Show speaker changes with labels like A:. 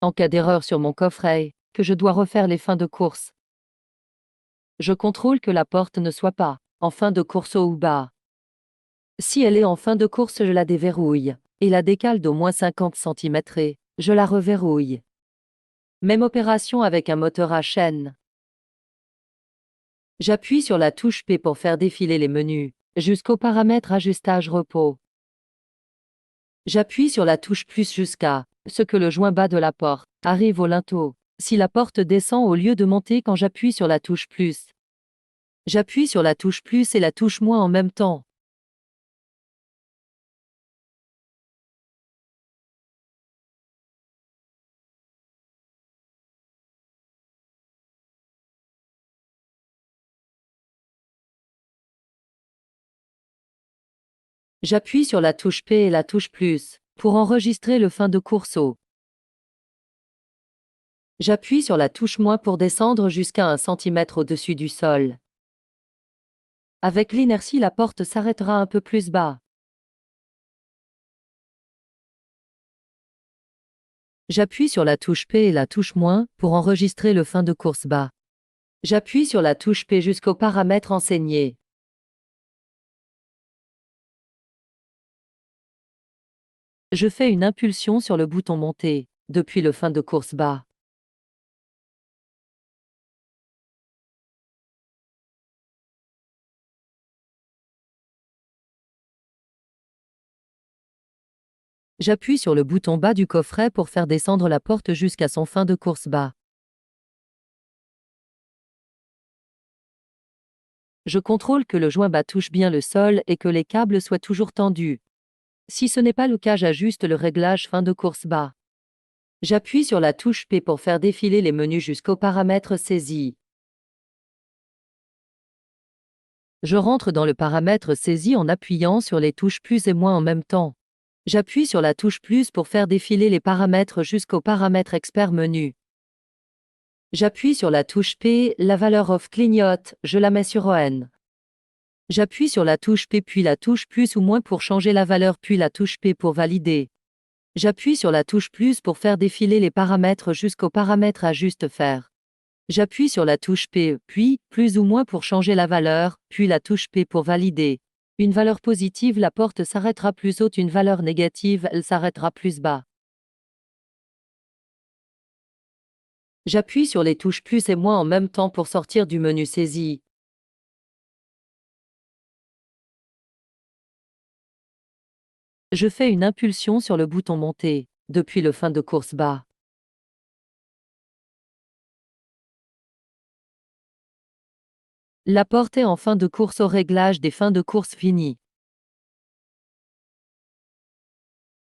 A: En cas d'erreur sur mon coffret, que je dois refaire les fins de course. Je contrôle que la porte ne soit pas en fin de course haut ou bas. Si elle est en fin de course, je la déverrouille et la décale d'au moins 50 cm et je la reverrouille. Même opération avec un moteur à chaîne. J'appuie sur la touche P pour faire défiler les menus jusqu'au paramètre ajustage repos. J'appuie sur la touche plus jusqu'à ce que le joint bas de la porte arrive au linteau. Si la porte descend au lieu de monter quand j'appuie sur la touche plus. J'appuie sur la touche plus et la touche moins en même temps. J'appuie sur la touche P et la touche plus pour enregistrer le fin de course haut. J'appuie sur la touche moins pour descendre jusqu'à 1 cm au-dessus du sol. Avec l'inertie, la porte s'arrêtera un peu plus bas. J'appuie sur la touche P et la touche moins pour enregistrer le fin de course bas. J'appuie sur la touche P jusqu'au paramètre enseigné. Je fais une impulsion sur le bouton monter depuis le fin de course bas. J'appuie sur le bouton bas du coffret pour faire descendre la porte jusqu'à son fin de course bas. Je contrôle que le joint bas touche bien le sol et que les câbles soient toujours tendus. Si ce n'est pas le cas, j'ajuste le réglage fin de course bas. J'appuie sur la touche P pour faire défiler les menus jusqu'au paramètre saisi. Je rentre dans le paramètre saisi en appuyant sur les touches plus et moins en même temps. J'appuie sur la touche plus pour faire défiler les paramètres jusqu'au paramètre expert menu. J'appuie sur la touche P, la valeur off clignote, je la mets sur ON. J'appuie sur la touche P puis la touche plus ou moins pour changer la valeur puis la touche P pour valider. J'appuie sur la touche plus pour faire défiler les paramètres jusqu'au paramètre ajuste faire. J'appuie sur la touche P, puis plus ou moins pour changer la valeur, puis la touche P pour valider. Une valeur positive, la porte s'arrêtera plus haute, une valeur négative, elle s'arrêtera plus bas. J'appuie sur les touches plus et moins en même temps pour sortir du menu saisi. Je fais une impulsion sur le bouton monter depuis le fin de course bas. La porte est en fin de course au réglage des fins de course finies.